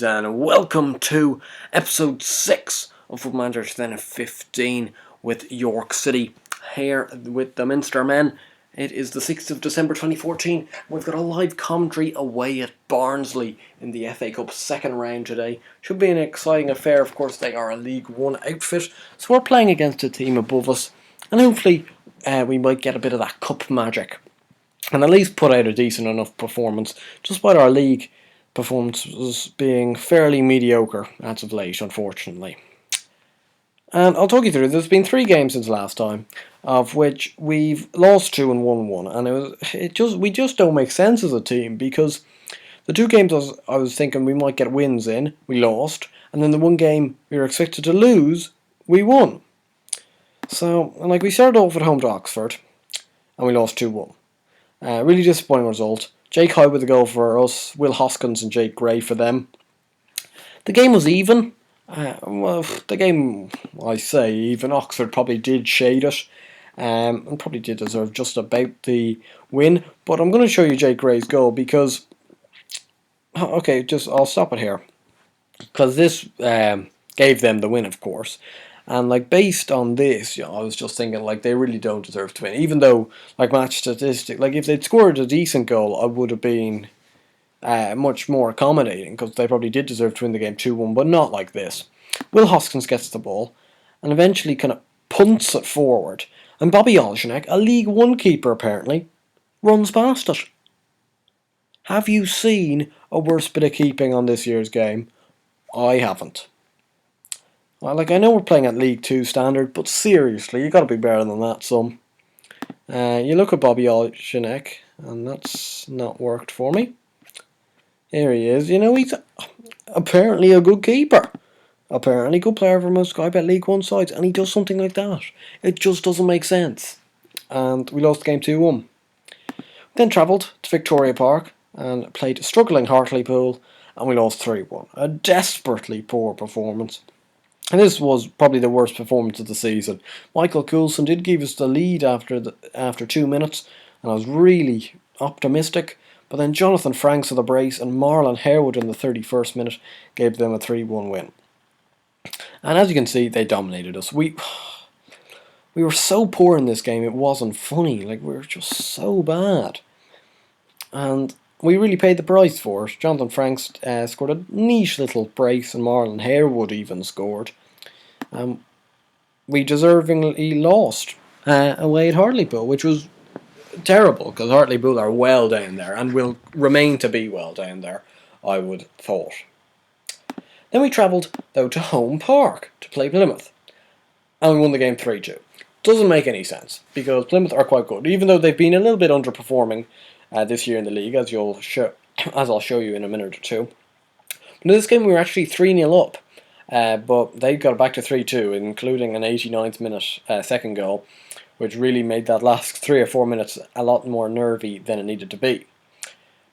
guys, and welcome to episode 6 of Football Manager 2015 with York City here with the Minstermen. It is the 6th of December 2014. We've got a live commentary away at Barnsley in the FA Cup second round today. Should be an exciting affair. Of course, they are a League One outfit, so we're playing against a team above us, and hopefully we might get a bit of that cup magic and at least put out a decent enough performance, despite our league performances being fairly mediocre as of late, unfortunately. And I'll talk you through. There's been 3 games since last time, of which we've lost 2 and won 1, and we just don't make sense as a team, because the 2 games I was thinking we might get wins in, we lost, and then the 1 game we were expected to lose, we won. So, we started off at home to Oxford, and we lost 2-1. Really disappointing result. Jake Hyde with a goal for us, Will Hoskins and Jake Gray for them. The game was even. The game, I say even, Oxford probably did shade it, and probably did deserve just about the win. But I'm going to show you Jake Gray's goal because, I'll stop it here, because this gave them the win, of course. And based on this, I was just thinking they really don't deserve to win. Even though match statistic, if they'd scored a decent goal, I would have been much more accommodating, because they probably did deserve to win the game 2-1, but not like this. Will Hoskins gets the ball and eventually kind of punts it forward, and Bobby Olshanek, a League One keeper apparently, runs past it. Have you seen a worse bit of keeping on this year's game? I haven't. Well, I know we're playing at League 2 standard, but seriously, you got to be better than that, son. You look at Bobby Olshanek, and that's not worked for me. Here he is. He's apparently a good keeper. Apparently good player for most Sky Bet League 1 sides, and he does something like that. It just doesn't make sense. And we lost the game 2-1. Then travelled to Victoria Park and played struggling Hartlepool, and we lost 3-1. A desperately poor performance. And this was probably the worst performance of the season. Michael Coulson did give us the lead after 2 minutes, and I was really optimistic. But then Jonathan Franks of the brace and Marlon Harewood in the 31st minute gave them a 3-1 win. And as you can see, they dominated us. We were so poor in this game, it wasn't funny. We were just so bad. And we really paid the price for it. Jonathan Franks scored a niche little brace, and Marlon Harewood even scored. We deservingly lost away at Hartlepool, which was terrible, because Hartlepool are well down there and will remain to be well down there, I would have thought. Then we travelled, though, to Home Park to play Plymouth, and we won the game 3-2. Doesn't make any sense, because Plymouth are quite good, even though they've been a little bit underperforming this year in the league, as I'll show you in a minute or two. But in this game we were actually 3-0 up, but they got it back to 3-2, including an 89th minute second goal, which really made that last 3 or 4 minutes a lot more nervy than it needed to be.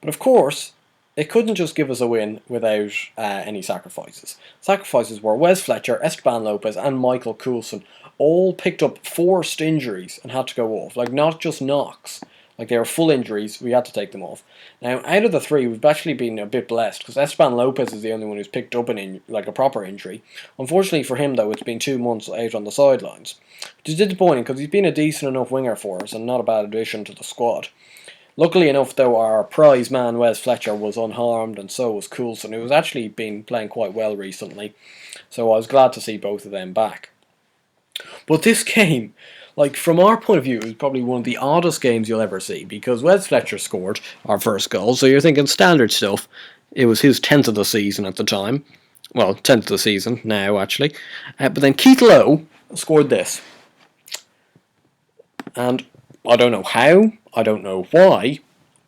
But of course, it couldn't just give us a win without any sacrifices. Sacrifices were Wes Fletcher, Esteban Lopez and Michael Coulson all picked up forced injuries and had to go off. Not just knocks. They were full injuries, we had to take them off. Now, out of the 3, we've actually been a bit blessed, because Esteban Lopez is the only one who's picked up a proper injury. Unfortunately for him, though, it's been 2 months out on the sidelines, which is disappointing, because he's been a decent enough winger for us and not a bad addition to the squad. Luckily enough, though, our prize man, Wes Fletcher, was unharmed, and so was Coulson, who has actually been playing quite well recently, so I was glad to see both of them back. But this game, from our point of view, it was probably one of the oddest games you'll ever see, because Wes Fletcher scored our first goal, so you're thinking standard stuff. It was his 10th of the season at the time. Well, 10th of the season now, actually. But then Keith Lowe scored this. And I don't know how, I don't know why,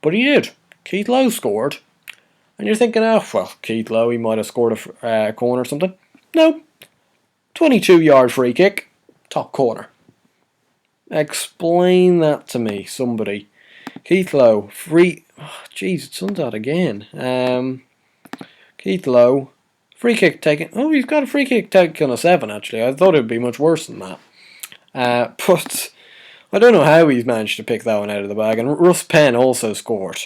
but he did. Keith Lowe scored. And you're thinking, Keith Lowe, he might have scored a corner or something. No. 22-yard free kick, top corner. Explain that to me, somebody. Keith Lowe, it's done that again. Keith Lowe, free kick taken. Oh, he's got a free kick taken on a 7, actually. I thought it would be much worse than that. But I don't know how he's managed to pick that one out of the bag. And Russ Penn also scored.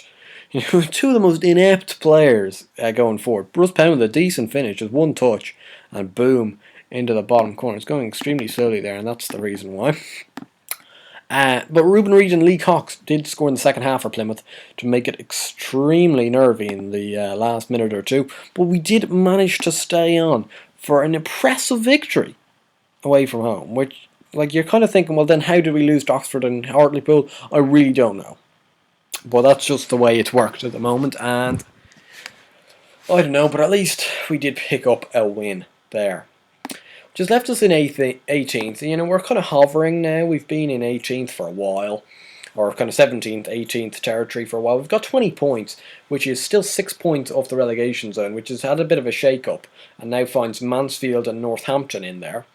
Two of the most inept players going forward. Russ Penn with a decent finish, just one touch, and boom, into the bottom corner. It's going extremely slowly there, and that's the reason why. But Ruben Reid and Lee Cox did score in the second half for Plymouth to make it extremely nervy in the last minute or two. But we did manage to stay on for an impressive victory away from home. Which, like, you're kind of thinking, well, then how did we lose to Oxford and Hartlepool? I really don't know. But that's just the way it's worked at the moment, and I don't know, but at least we did pick up a win there. Just left us in 18th. You know, we're kind of hovering now. We've been in 18th for a while, or kind of 17th, 18th territory for a while. We've got 20 points, which is still 6 points off the relegation zone, which has had a bit of a shake-up, and now finds Mansfield and Northampton in there.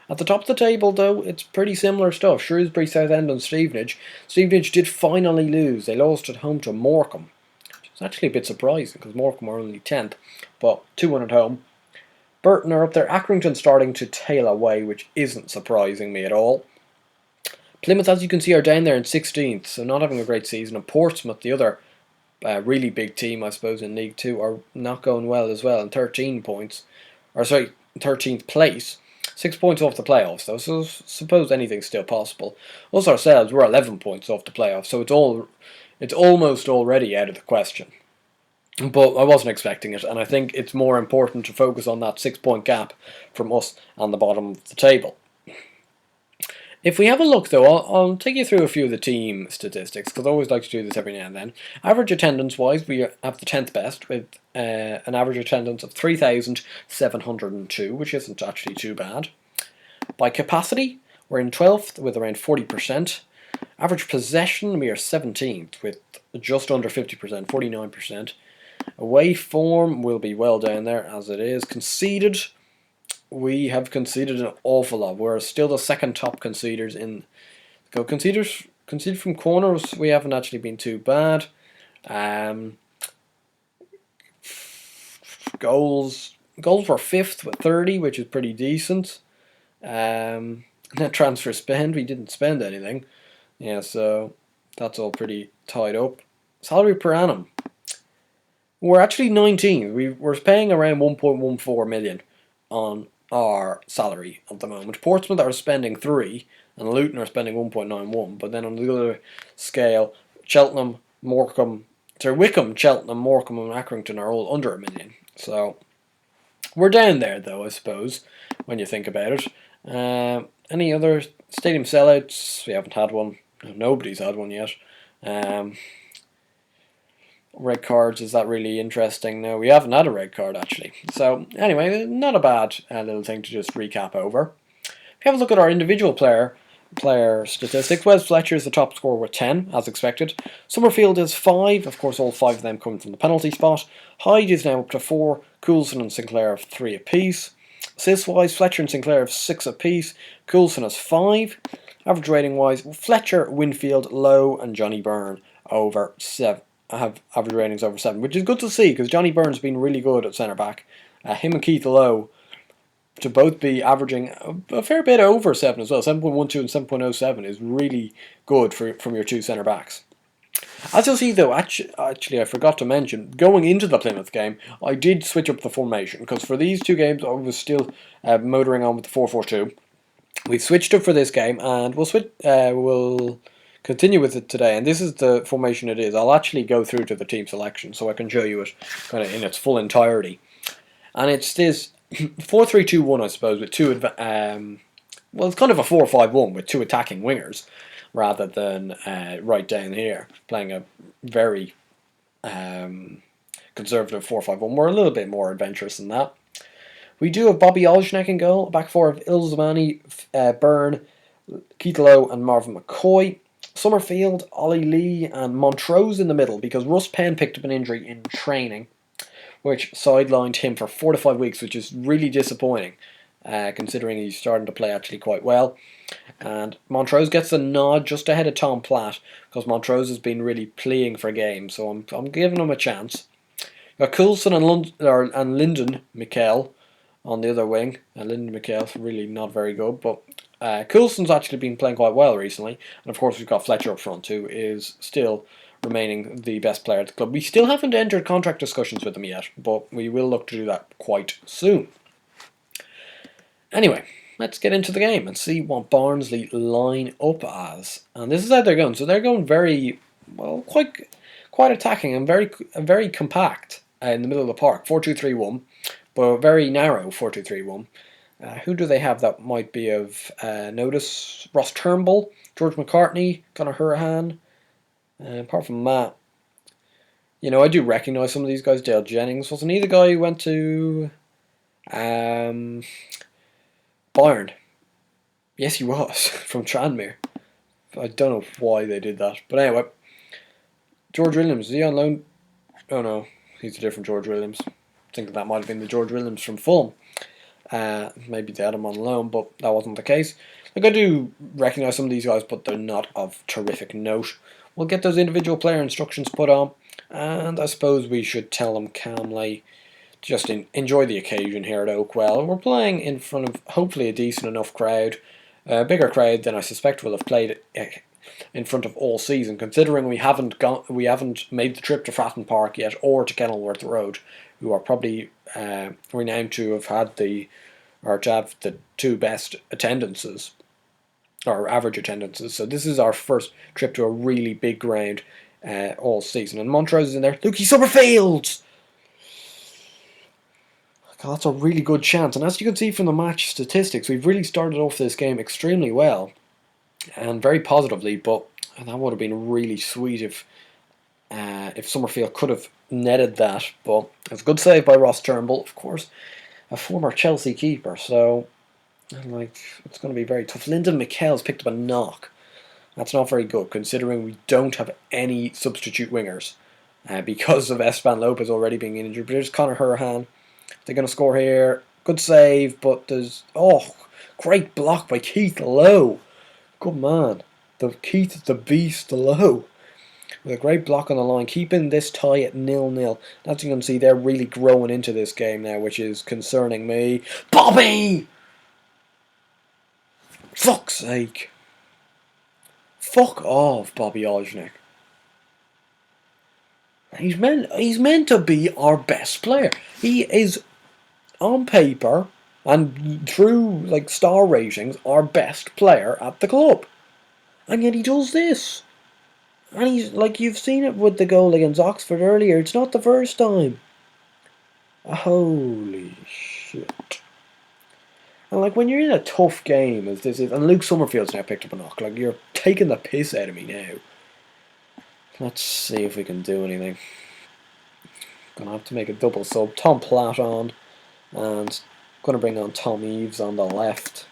At the top of the table, though, it's pretty similar stuff. Shrewsbury, Southend and Stevenage. Stevenage did finally lose. They lost at home to Morecambe. It's actually a bit surprising, because Morecambe are only 10th, but 2-1 at home. Burton are up there. Accrington starting to tail away, which isn't surprising me at all. Plymouth, as you can see, are down there in 16th, so not having a great season. And Portsmouth, the other really big team, I suppose, in League Two, are not going well as well, in 13 points. Or sorry, 13th place. 6 points off the playoffs, though, so I suppose anything's still possible. Us ourselves, we're 11 points off the playoffs, so it's almost already out of the question. But I wasn't expecting it, and I think it's more important to focus on that 6 point gap from us on the bottom of the table. If we have a look, though, I'll take you through a few of the team statistics, because I always like to do this every now and then. Average attendance-wise, we have the 10th best, with an average attendance of 3,702, which isn't actually too bad. By capacity, we're in 12th with around 40%. Average possession, we are 17th with just under 50%, 49%. Away form will be well down there as it is. Conceded, we have conceded an awful lot. We're still the second top conceders in go. Conceded from corners, we haven't actually been too bad. Goals were 5th with 30, which is pretty decent. Net transfer spend, we didn't spend anything. Yeah, so that's all pretty tied up. Salary per annum, we're actually 19th. We're paying around 1.14 million on our salary at the moment. Portsmouth are spending 3 and Luton are spending 1.91. But then on the other scale, Wickham, Cheltenham, Morecambe and Accrington are all under 1 million. So we're down there, though, I suppose, when you think about it. Any other stadium sellouts? We haven't had one. Nobody's had one yet. Red cards, is that really interesting? No, we haven't had a red card, actually. So, anyway, not a bad little thing to just recap over. If you have a look at our individual player statistics, Wes Fletcher is the top scorer with 10, as expected. Summerfield is 5, of course all 5 of them coming from the penalty spot. Hyde is now up to 4, Coulson and Sinclair have 3 apiece. Assist-wise, Fletcher and Sinclair have 6 apiece, Coulson has 5. Average rating-wise, Fletcher, Winfield, Lowe and Johnny Byrne over 7. Have average ratings over 7, which is good to see, because Johnny Byrne's been really good at centre-back. Him and Keith Lowe to both be averaging a fair bit over 7 as well. 7.12 and 7.07 is really good from your two centre-backs. As you'll see, though, actually I forgot to mention, going into the Plymouth game, I did switch up the formation, because for these two games I was still motoring on with the 4-4-2. We switched up for this game, and we'll continue with it today, and this is the formation it is. I'll actually go through to the team selection so I can show you it kind of in its full entirety. And it's this 4-3-2-1, I suppose, with two well, it's kind of a 4-5-1 with 2 attacking wingers rather than right down here playing a very conservative 4-5-1. We're a little bit more adventurous than that. We do have Bobby Olsznek in goal, a back four of Ilzamani, Byrne, Keith Lowe and Marvin McCoy. Summerfield, Ollie Lee and Montrose in the middle, because Russ Penn picked up an injury in training, which sidelined him for 4 to 5 weeks, which is really disappointing, considering he's starting to play actually quite well. And Montrose gets a nod just ahead of Tom Platt, because Montrose has been really playing for games, so I'm giving him a chance. Got Coulson and Lyndon Mikel on the other wing. Lyndon Mikel's really not very good, but Coulson's actually been playing quite well recently. And of course we've got Fletcher up front, who is still remaining the best player at the club. We still haven't entered contract discussions with him yet, but we will look to do that quite soon. Anyway, let's get into the game and see what Barnsley line up as. And this is how they're going. So they're going very, well, quite attacking and very compact in the middle of the park. 4-2-3-1, but very narrow 4-2-3-1. Who do they have that might be of notice? Ross Turnbull, George McCartney, Conor Hurahan. Apart from that, I do recognise some of these guys. Dale Jennings, wasn't he the guy who went to Bayern? Yes, he was, from Tranmere. I don't know why they did that. But anyway, George Williams, is he on loan? Oh no, he's a different George Williams. I think that might have been the George Williams from Fulham. Maybe they had him on loan, but that wasn't the case. I do recognise some of these guys, but they're not of terrific note. We'll get those individual player instructions put on, and I suppose we should tell them calmly, just enjoy the occasion here at Oakwell. We're playing in front of hopefully a decent enough crowd, a bigger crowd than I suspect will have played in front of all season, considering we haven't made the trip to Fratton Park yet or to Kenilworth Road, who are probably renowned to have had the two best attendances, or average attendances. So this is our first trip to a really big ground all season. And Montrose is in there. Lukey Summerfield! God, that's a really good chance. And as you can see from the match statistics, we've really started off this game extremely well and very positively. But that would have been really sweet if Summerfield could have netted that. But it's a good save by Ross Turnbull, of course, a former Chelsea keeper. So it's going to be very tough. Lyndon McKell's picked up a knock. That's not very good, considering we don't have any substitute wingers because of Esteban Lopez already being injured. But there's Conor Hurahan. They're going to score here. Good save, but there's great block by Keith Lowe. Good man, Keith the Beast Lowe. With a great block on the line, keeping this tie at 0-0. As you can see, they're really growing into this game now, which is concerning me. Bobby! Fuck's sake. Fuck off, Bobby Ojnik. He's meant to be our best player. He is, on paper, and through star ratings, our best player at the club. And yet he does this. And he's you've seen it with the goal against Oxford earlier. It's not the first time. Holy shit. And when you're in a tough game as this is, and Luke Summerfield's now picked up a knock, you're taking the piss out of me now. Let's see if we can do anything. Gonna have to make a double sub. Tom Platt on, and gonna bring on Tom Eves on the left.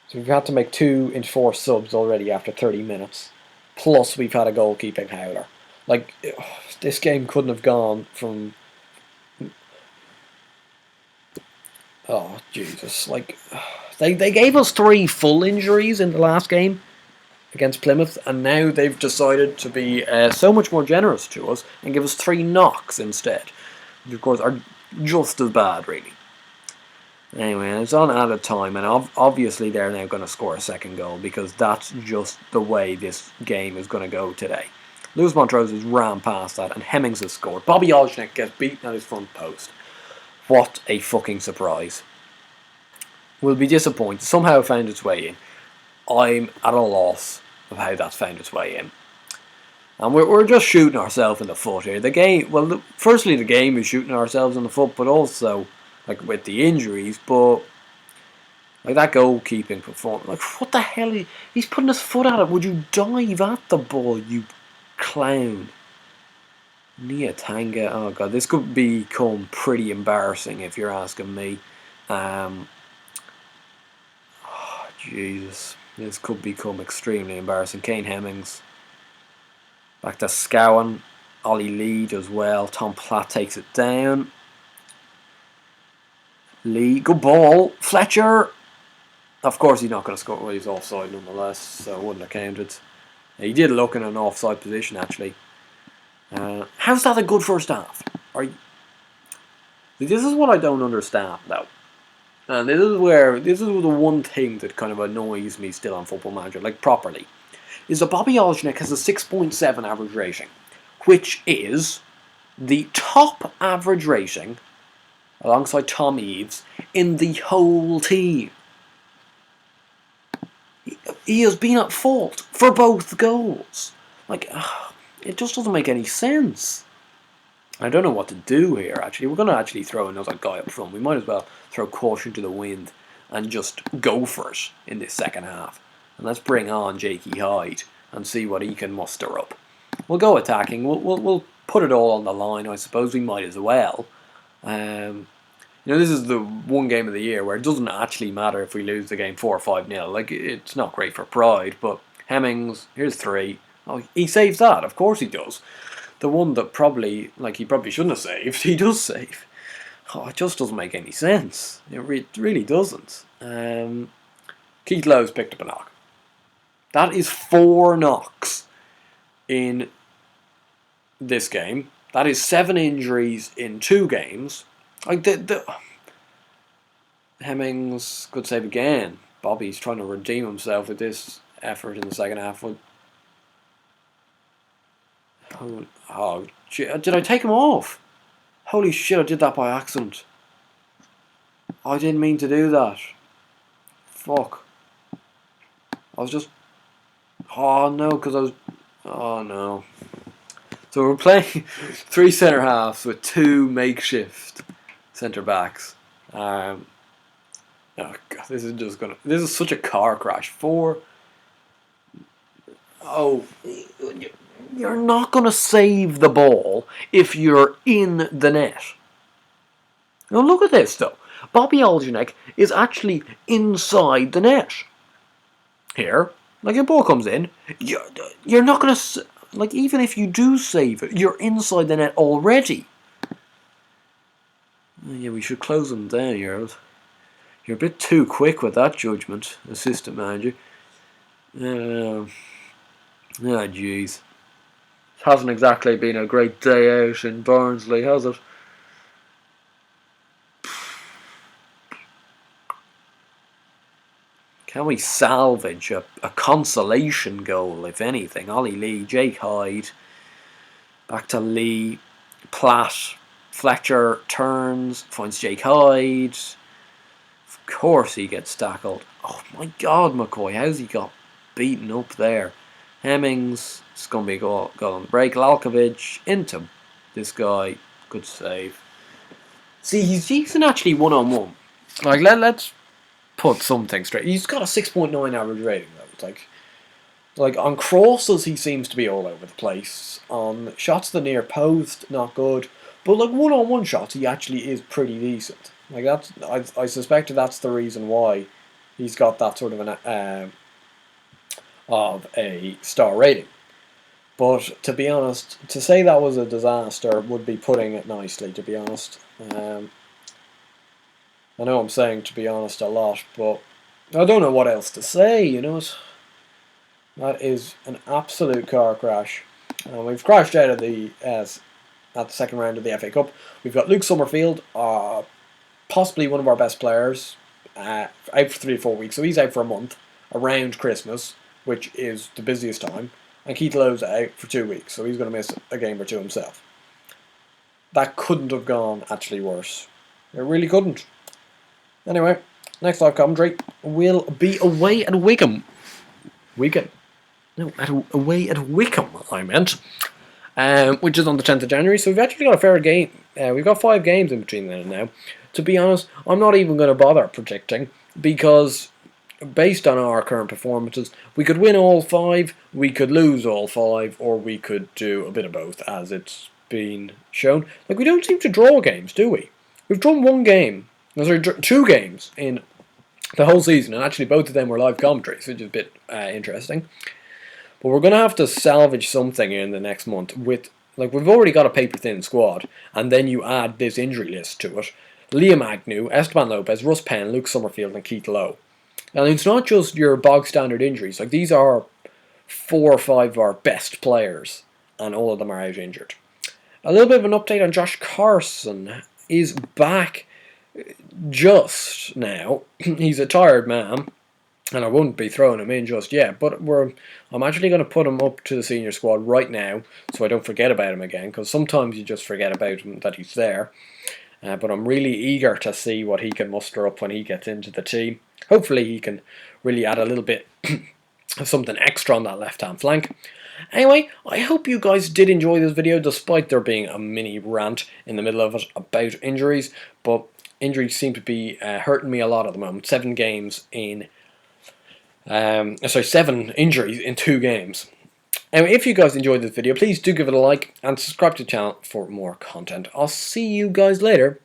So we've had to make 2 in 4 subs already after 30 minutes. Plus we've had a goalkeeping howler. This game couldn't have gone from... Oh, Jesus. They gave us 3 full injuries in the last game against Plymouth, and now they've decided to be so much more generous to us and give us 3 knocks instead. Which, of course, are just as bad, really. Anyway, it's on added time, and obviously they're now going to score a second goal because that's just the way this game is going to go today. Lewis Montrose has ran past that, and Hemmings has scored. Bobby Ojnik gets beaten at his front post. What a fucking surprise. We'll be disappointed. Somehow it found its way in. I'm at a loss of how that's found its way in. And we're just shooting ourselves in the foot here. The game, firstly the game is shooting ourselves in the foot, but also with the injuries, but that goalkeeping performance, what the hell? He's putting his foot at it. Would you dive at the ball, you clown? Nia Tanga, oh god, this could become pretty embarrassing if you're asking me. Jesus, this could become extremely embarrassing. Kane Hemmings, back to Scowen, Ollie Lee as well. Tom Platt takes it down. Lee, good ball. Fletcher, of course he's not going to score. Well, he's offside nonetheless, so it wouldn't have counted. He did look in an offside position actually. How's that a good first half? This is what I don't understand though. And this is the one thing that kind of annoys me still on Football Manager, properly. is that Bobby Olejnik has a 6.7 average rating, which is the top average rating, alongside Tom Eaves, in the whole team. He has been at fault for both goals. Like, it just doesn't make any sense. I don't know what to do here, actually. We're going to actually throw another guy up front. We might as well throw caution to the wind and just go for it in this second half. And let's bring on Jakey Hyde and see what he can muster up. We'll go attacking. We'll put it all on the line. I suppose we might as well. This is the one game of the year where it doesn't actually matter if we lose the game 4 or 5-0. Like, it's not great for pride, but Hemmings, here's 3. Oh, he saves that. Of course he does. The one that he probably shouldn't have saved, he does save. Oh, it just doesn't make any sense. It really doesn't. Keith Lowe's picked up a knock. That is 4 knocks in this game. That is 7 injuries in 2 games. Like Hemmings, good save again. Bobby's trying to redeem himself with this effort in the second half. Oh, did I take him off? Holy shit, I did that by accident. I didn't mean to do that. Fuck. I was just... Oh no, because I was... Oh no. So we're playing 3 centre halves with 2 makeshift centre backs. Oh god, this is such a car crash. 4. Oh, you're not going to save the ball if you're in the net. Now look at this though. Bobby Olejnik is actually inside the net. Here, like a ball comes in, you're not going to... Like, even if you do save it, you're inside the net already. Yeah, we should close them down here. You're a bit too quick with that judgment, assistant manager. Jeez. It hasn't exactly been a great day out in Barnsley, has it? Can we salvage a consolation goal, if anything? Ollie Lee, Jake Hyde, back to Lee, Platt, Fletcher turns, finds Jake Hyde. Of course he gets tackled. Oh my god, McCoy, how's he got beaten up there? Hemmings, it's going to be a goal on the break. Lalkovic into this guy, good save. See, he's decent actually one-on-one. Like, let's put something straight. He's got a 6.9 average rating though. Like on crosses he seems to be all over the place. On shots to the near post, not good. But like one-on-one shots he actually is pretty decent. Like that's I suspect that's the reason why he's got that sort of a star rating. But to be honest, to say that was a disaster would be putting it nicely, to be honest. I know I'm saying to be honest a lot, but I don't know what else to say, That is an absolute car crash. We've crashed out of the at the second round of the FA Cup. We've got Luke Summerfield, possibly one of our best players, out for 3 to 4 weeks. So he's out for a month, around Christmas, which is the busiest time. And Keith Lowe's out for 2 weeks, so he's going to miss a game or 2 himself. That couldn't have gone actually worse. It really couldn't. Anyway, next live commentary will be away at Wigan. Away at Wickham, I meant. Which is on the 10th of January. So we've actually got a fair game. We've got 5 games in between then and now. To be honest, I'm not even going to bother predicting, because based on our current performances, we could win all 5, we could lose all 5, or we could do a bit of both, as it's been shown. Like, we don't seem to draw games, do we? We've drawn 1 game. No, sorry, 2 games in the whole season, and actually both of them were live commentaries, which is a bit interesting. But we're going to have to salvage something in the next month with, like, we've already got a paper-thin squad, and then you add this injury list to it. Liam Agnew, Esteban Lopez, Russ Penn, Luke Summerfield, and Keith Lowe. And it's not just your bog-standard injuries. Like, these are 4 or 5 of our best players, and all of them are out injured. A little bit of an update on Josh Carson is back just now. He's a tired man. and I won't be throwing him in just yet. But I'm actually going to put him up to the senior squad right now, so I don't forget about him again. Because sometimes you just forget about him, that he's there. But I'm really eager to see what he can muster up when he gets into the team. Hopefully he can really add a little bit of something extra on that left-hand flank. Anyway, I hope you guys did enjoy this video, despite there being a mini rant in the middle of it about injuries. But injuries seem to be hurting me a lot at the moment. 7 injuries in 2 games. Anyway, if you guys enjoyed this video, please do give it a like and subscribe to the channel for more content. I'll see you guys later.